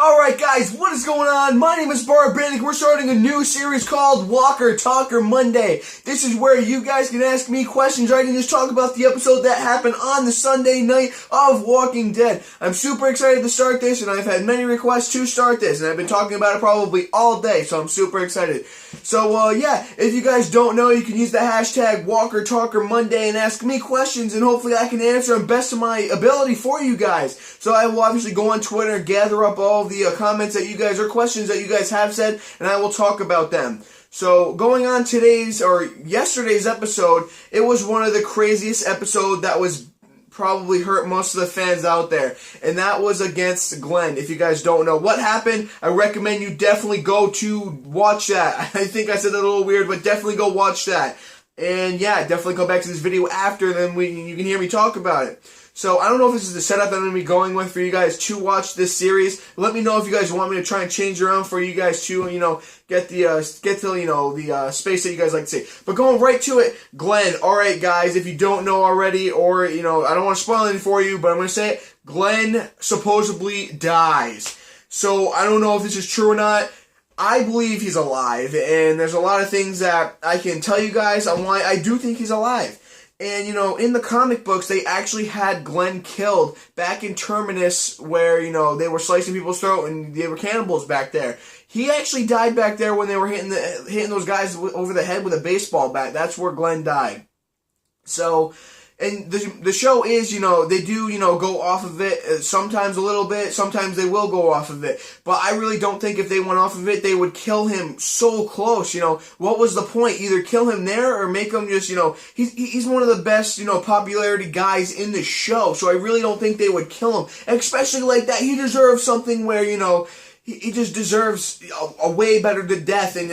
Alright guys, what is going on? My name is Barbaric. We're starting a new series called Walker Talker Monday. This is where you guys can ask me questions. I can just talk about the episode that happened on the Sunday night of Walking Dead. I'm super excited to start this, and I've had many requests to start this, and I've been talking about it probably all day, so I'm super excited. So, yeah, if you guys don't know, you can use the hashtag WalkerTalkerMonday and ask me questions, and hopefully I can answer them best of my ability for you guys. So I will obviously go on Twitter and gather up all the comments that you guys, or questions that you guys have said, and I will talk about them. So, going on yesterday's episode, it was one of the craziest episodes that was probably hurt most of the fans out there, and that was against Glenn. If you guys don't know what happened, I recommend you definitely go to watch that. I think I said that a little weird, but definitely go watch that. And yeah, definitely come back to this video after, then you can hear me talk about it. So, I don't know if this is the setup that I'm going to be going with for you guys to watch this series. Let me know if you guys want me to try and change around for you guys to, get the space that you guys like to see. But going right to it, Glenn. Alright guys, if you don't know already, or, I don't want to spoil anything for you, but I'm going to say it. Glenn supposedly dies. So, I don't know if this is true or not. I believe he's alive, and there's a lot of things that I can tell you guys on why I do think he's alive. And, in the comic books, they actually had Glenn killed back in Terminus, where, they were slicing people's throat and they were cannibals back there. He actually died back there when they were hitting those guys over the head with a baseball bat. That's where Glenn died. So, and the show is, they do, go off of it, sometimes a little bit, sometimes they will go off of it. But I really don't think if they went off of it, they would kill him so close, What was the point? Either kill him there or make him just, he's one of the best, popularity guys in the show. So I really don't think they would kill him. And especially like that, he deserves something where, he just deserves a way better death. And,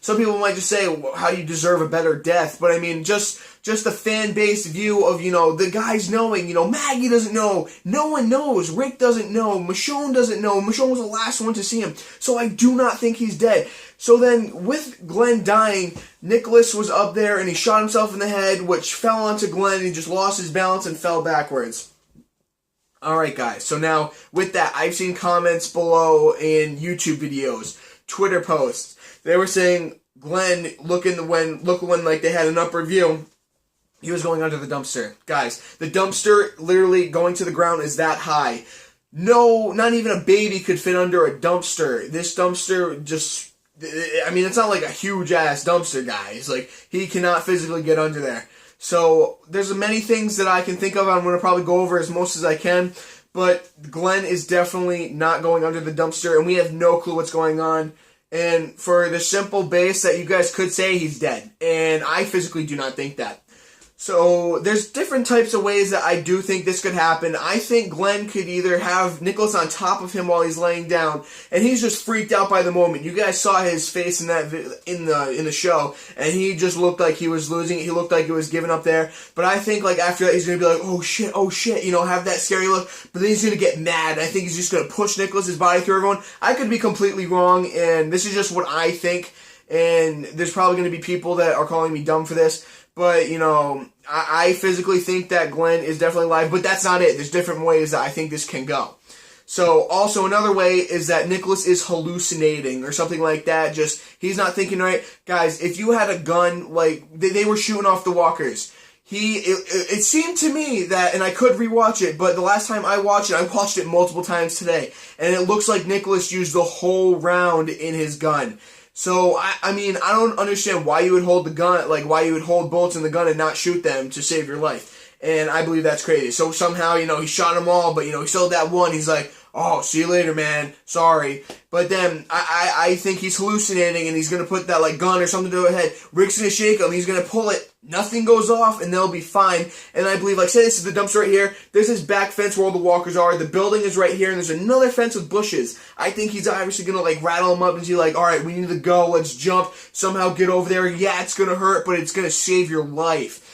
some people might just say, well, how do you deserve a better death? But I mean, just the fan-based view of, the guys knowing, Maggie doesn't know, no one knows, Rick doesn't know, Michonne doesn't know, Michonne was the last one to see him, so I do not think he's dead. So then, with Glenn dying, Nicholas was up there and he shot himself in the head, which fell onto Glenn, and he just lost his balance and fell backwards. Alright guys, so now, with that, I've seen comments below in YouTube videos, Twitter posts, they were saying, Glenn, look when like they had an upper view, he was going under the dumpster. Guys, the dumpster literally going to the ground is that high. No, not even a baby could fit under a dumpster. This dumpster just, it's not like a huge ass dumpster, guys. Like, he cannot physically get under there. So, there's many things that I can think of. I'm going to probably go over as most as I can. But Glenn is definitely not going under the dumpster, and we have no clue what's going on. And for the simple base that you guys could say he's dead. And I physically do not think that. So, there's different types of ways that I do think this could happen. I think Glenn could either have Nicholas on top of him while he's laying down, and he's just freaked out by the moment. You guys saw his face in the show, and he just looked like he was losing it. He looked like he was giving up there. But I think, like, after that, he's going to be like, oh shit, have that scary look. But then he's going to get mad. I think he's just going to push Nicholas's body through everyone. I could be completely wrong, and this is just what I think. And there's probably going to be people that are calling me dumb for this. But, I physically think that Glenn is definitely alive, but that's not it. There's different ways that I think this can go. So, also another way is that Nicholas is hallucinating or something like that. Just, he's not thinking right. Guys, if you had a gun, like, they were shooting off the walkers. It seemed to me that, and I could rewatch it, but the last time I watched it multiple times today. And it looks like Nicholas used the whole round in his gun. So, I don't understand why you would hold the gun, like, why you would hold bullets in the gun and not shoot them to save your life. And I believe that's crazy. So, somehow, he shot them all, but, he still that one, he's like, oh, see you later, man, sorry. But then, I think he's hallucinating, and he's gonna put that, like, gun or something to their head. Rick's gonna shake him, he's gonna pull it, nothing goes off, and they'll be fine. And I believe, like, say this is the dumpster right here, there's this back fence where all the walkers are, the building is right here, and there's another fence with bushes. I think he's obviously gonna, like, rattle them up and be like, alright, we need to go, let's jump, somehow get over there. Yeah, it's gonna hurt, but it's gonna save your life.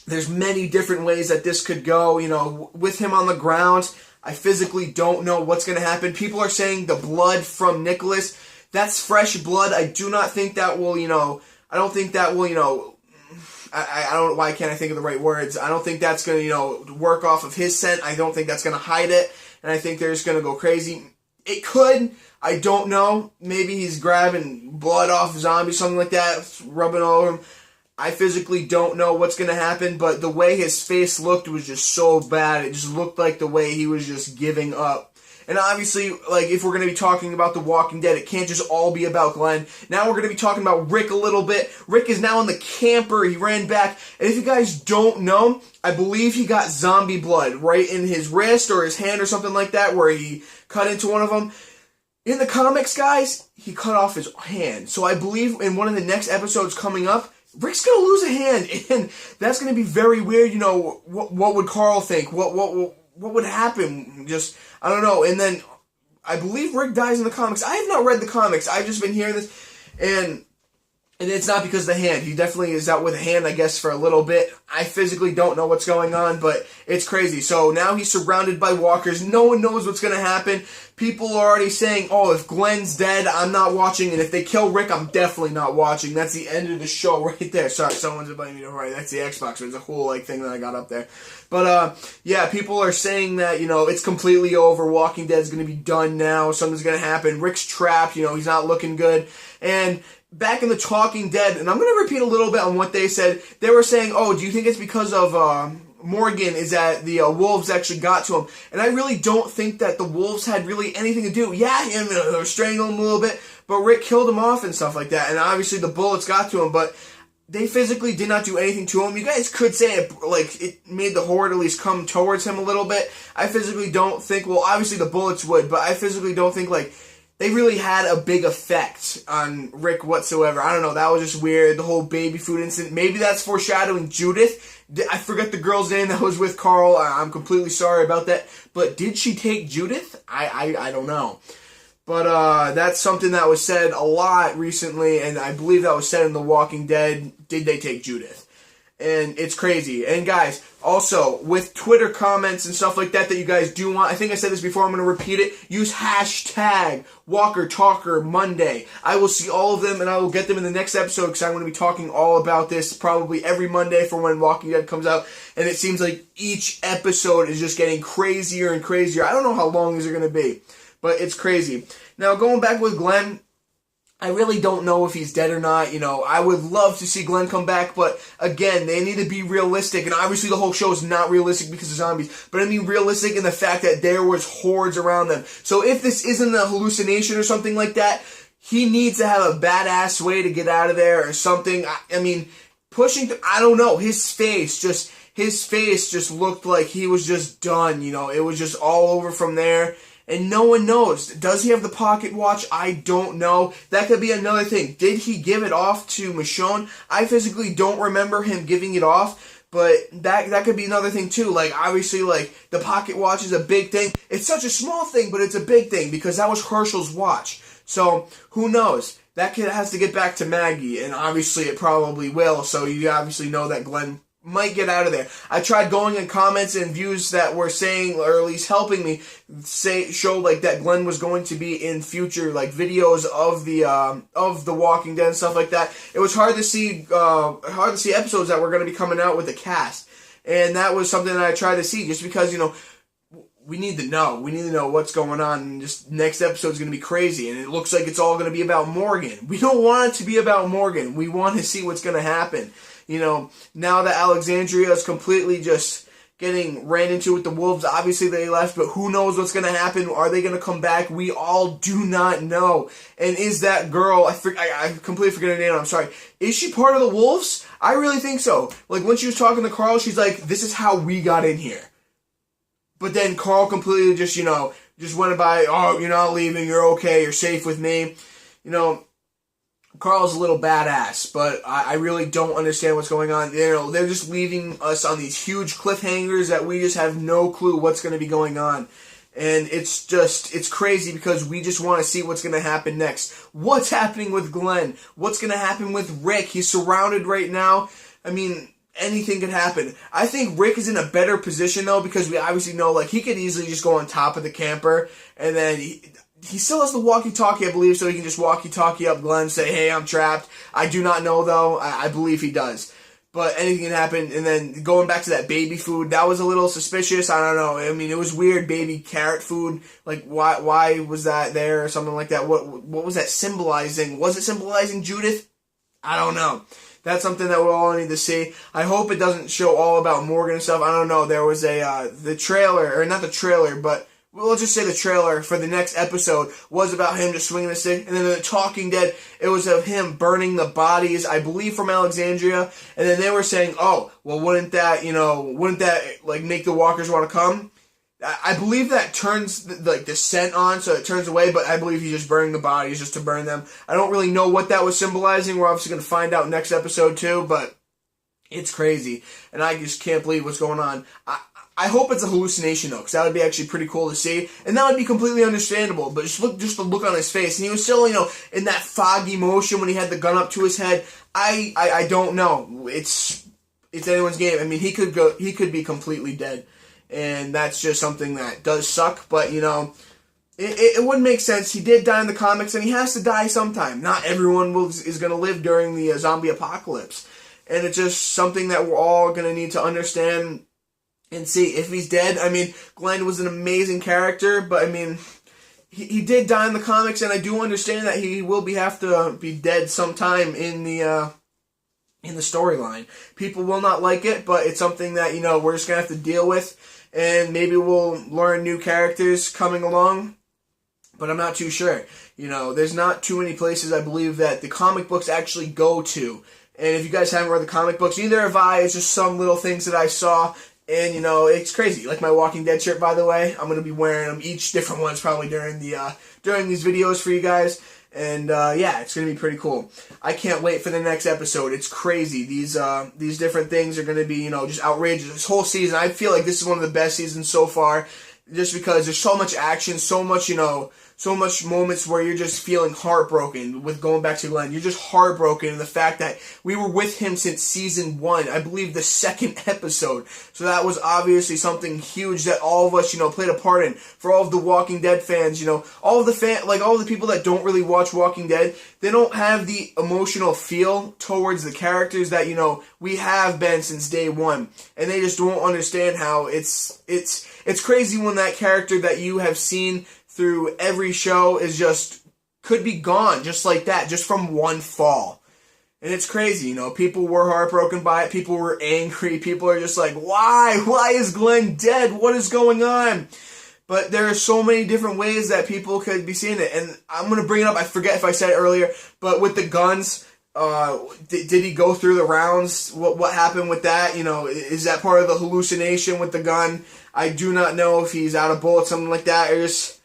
There's many different ways that this could go, with him on the ground. I physically don't know what's going to happen. People are saying the blood from Nicholas, that's fresh blood. I do not think that will, I don't think that will, I don't, why can't I think of the right words? I don't think that's going to, work off of his scent. I don't think that's going to hide it. And I think they're just going to go crazy. It could. I don't know. Maybe he's grabbing blood off zombies, something like that, rubbing all over him. I physically don't know what's going to happen, but the way his face looked was just so bad. It just looked like the way he was just giving up. And obviously, like, if we're going to be talking about The Walking Dead, it can't just all be about Glenn. Now we're going to be talking about Rick a little bit. Rick is now in the camper. He ran back. And if you guys don't know, I believe he got zombie blood right in his wrist or his hand or something like that, where he cut into one of them. In the comics, guys, he cut off his hand. So I believe in one of the next episodes coming up, Rick's going to lose a hand. And that's going to be very weird. You know, what would Carl think? What would happen? Just, I don't know. And then I believe Rick dies in the comics. I have not read the comics. I've just been hearing this. And it's not because of the hand. He definitely is out with a hand, I guess, for a little bit. I physically don't know what's going on, but it's crazy. So now he's surrounded by walkers. No one knows what's going to happen. People are already saying, oh, if Glenn's dead, I'm not watching. And if they kill Rick, I'm definitely not watching. That's the end of the show right there. Sorry, someone's inviting me to write. That's the Xbox. It's a whole thing that I got up there. But yeah, people are saying that, it's completely over. Walking Dead's going to be done now. Something's going to happen. Rick's trapped. He's not looking good. And back in the Talking Dead, and I'm going to repeat a little bit on what they said. They were saying, oh, do you think it's because of Morgan is that the wolves actually got to him? And I really don't think that the wolves had really anything to do. Yeah, they were strangling him a little bit, but Rick killed him off and stuff like that. And obviously the bullets got to him, but they physically did not do anything to him. You guys could say it made the horde at least come towards him a little bit. I physically don't think, well, obviously the bullets would, but I physically don't think, they really had a big effect on Rick whatsoever. I don't know. That was just weird. The whole baby food incident. Maybe that's foreshadowing Judith. I forget the girl's name that was with Carl. I'm completely sorry about that. But did she take Judith? I don't know. But that's something that was said a lot recently, and I believe that was said in The Walking Dead. Did they take Judith? And it's crazy. And guys, also, with Twitter comments and stuff like that you guys do want, I think I said this before, I'm going to repeat it, use hashtag WalkerTalkerMonday. I will see all of them, and I will get them in the next episode, because I'm going to be talking all about this probably every Monday for when Walking Dead comes out. And it seems like each episode is just getting crazier and crazier. I don't know how long these are going to be, but it's crazy. Now, going back with Glenn, I really don't know if he's dead or not. I would love to see Glenn come back, but again, they need to be realistic. And obviously the whole show is not realistic because of zombies, but I mean realistic in the fact that there was hordes around them. So if this isn't a hallucination or something like that, he needs to have a badass way to get out of there or something. I mean, I don't know, his face just looked like he was just done. It was just all over from there. And no one knows. Does he have the pocket watch? I don't know. That could be another thing. Did he give it off to Michonne? I physically don't remember him giving it off, but that could be another thing too. Obviously, the pocket watch is a big thing. It's such a small thing, but it's a big thing because that was Herschel's watch. So, who knows? That kid has to get back to Maggie, and obviously it probably will. So you obviously know that Glenn might get out of there. I tried going in comments and views that were saying, or at least helping me show that Glenn was going to be in future videos of the Walking Dead and stuff like that. It was hard to see episodes that were going to be coming out with the cast, and that was something that I tried to see just because we need to know. We need to know what's going on. And just next episode is going to be crazy, and it looks like it's all going to be about Morgan. We don't want it to be about Morgan. We want to see what's going to happen. Now that Alexandria is completely just getting ran into with the wolves, obviously they left, but who knows what's going to happen? Are they going to come back? We all do not know. And is that girl, I completely forget her name, I'm sorry. Is she part of the wolves? I really think so. When she was talking to Carl, she's like, this is how we got in here. But then Carl completely just went by, oh, you're not leaving, you're okay, you're safe with me. Carl's a little badass, but I really don't understand what's going on. They're just leaving us on these huge cliffhangers that we just have no clue what's going to be going on. And it's crazy because we just want to see what's going to happen next. What's happening with Glenn? What's going to happen with Rick? He's surrounded right now. I mean, anything could happen. I think Rick is in a better position, though, because we obviously know, he could easily just go on top of the camper, and then he still has the walkie-talkie, I believe, so he can just walkie-talkie up Glenn and say, hey, I'm trapped. I do not know, though. I believe he does. but anything can happen. And then going back to that baby food, that was a little suspicious. I don't know. I mean, it was weird, baby carrot food. Like, why was that there or something like that? What was that symbolizing? Was it symbolizing Judith? I don't know. That's something that we'll all need to see. I hope it doesn't show all about Morgan and stuff. I don't know. There was the trailer, or not the trailer, but we'll just say the trailer for the next episode was about him just swinging a stick. And then the Talking Dead, it was of him burning the bodies, I believe, from Alexandria. And then they were saying, oh, well, wouldn't that like make the walkers want to come? I believe that turns the scent on, so it turns away, but I believe he's just burning the bodies just to burn them. I don't really know what that was symbolizing. We're obviously going to find out next episode too, but it's crazy. And I just can't believe what's going on. I hope it's a hallucination, though, because that would be actually pretty cool to see, and that would be completely understandable. But just the look on his face, and he was still, in that foggy motion when he had the gun up to his head. I don't know. It's anyone's game. I mean, he could be completely dead, and that's just something that does suck. But it wouldn't make sense. He did die in the comics, and he has to die sometime. Not everyone is going to live during the zombie apocalypse, and it's just something that we're all going to need to understand and see. If he's dead, I mean, Glenn was an amazing character, but I mean, he did die in the comics, and I do understand that he will have to be dead sometime in the storyline. People will not like it, but it's something that, we're just going to have to deal with, and maybe we'll learn new characters coming along, but I'm not too sure. There's not too many places, I believe, that the comic books actually go to, and if you guys haven't read the comic books, neither have I. It's just some little things that I saw. And, it's crazy. Like my Walking Dead shirt, by the way. I'm going to be wearing them, each different ones, probably during these videos for you guys. And, yeah, it's going to be pretty cool. I can't wait for the next episode. It's crazy. These different things are going to be, just outrageous. This whole season, I feel like this is one of the best seasons so far. Just because there's so much action, so much, so much moments where you're just feeling heartbroken with going back to Glenn. You're just heartbroken in the fact that we were with him since season 1, I believe the second episode. So that was obviously something huge that all of us, played a part in. For all of the Walking Dead fans, all of the people that don't really watch Walking Dead, they don't have the emotional feel towards the characters that, we have been since day 1. And they just won't understand how it's crazy when that character that you have seen through every show could be gone just like that, just from one fall. And it's crazy, people were heartbroken by it, people were angry, people are just like, why? Why is Glenn dead? What is going on? But there are so many different ways that people could be seeing it, and I'm going to bring it up, I forget if I said it earlier, but with the guns, did he go through the rounds? What happened with that? Is that part of the hallucination with the gun? I do not know if he's out of bullets, something like that, or just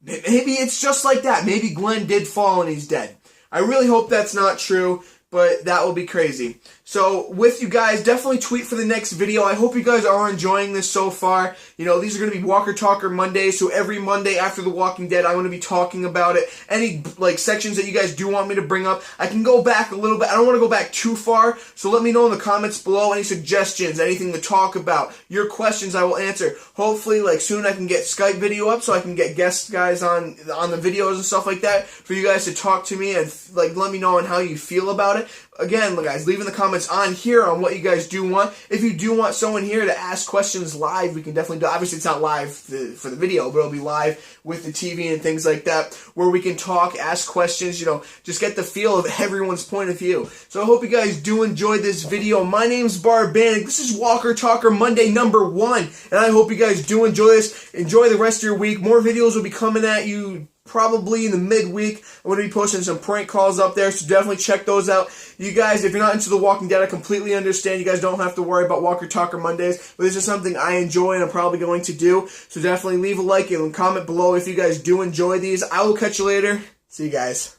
maybe it's just like that. Maybe Glenn did fall and he's dead. I really hope that's not true, but that will be crazy. So, with you guys, definitely tweet for the next video. I hope you guys are enjoying this so far. These are going to be Walker Talker Mondays, so every Monday after The Walking Dead, I'm going to be talking about it. Any, sections that you guys do want me to bring up, I can go back a little bit. I don't want to go back too far, so let me know in the comments below any suggestions, anything to talk about. Your questions I will answer. Hopefully, soon I can get Skype video up so I can get guest guys on the videos and stuff like that for you guys to talk to me and, let me know on how you feel about it. Again, guys, leave in the comments on here on what you guys do want. If you do want someone here to ask questions live, we can definitely do. Obviously, it's not live for the video, but it'll be live with the TV and things like that, where we can talk, ask questions, just get the feel of everyone's point of view. So I hope you guys do enjoy this video. My name's Barbanic. This is Walker Talker Monday #1, and I hope you guys do enjoy this. Enjoy the rest of your week. More videos will be coming at you probably in the midweek. I'm going to be posting some prank calls up there, so definitely check those out. You guys, if you're not into The Walking Dead, I completely understand. You guys don't have to worry about Walker Talker Mondays, but this is something I enjoy and I'm probably going to do. So definitely leave a like and comment below if you guys do enjoy these. I will catch you later. See you guys.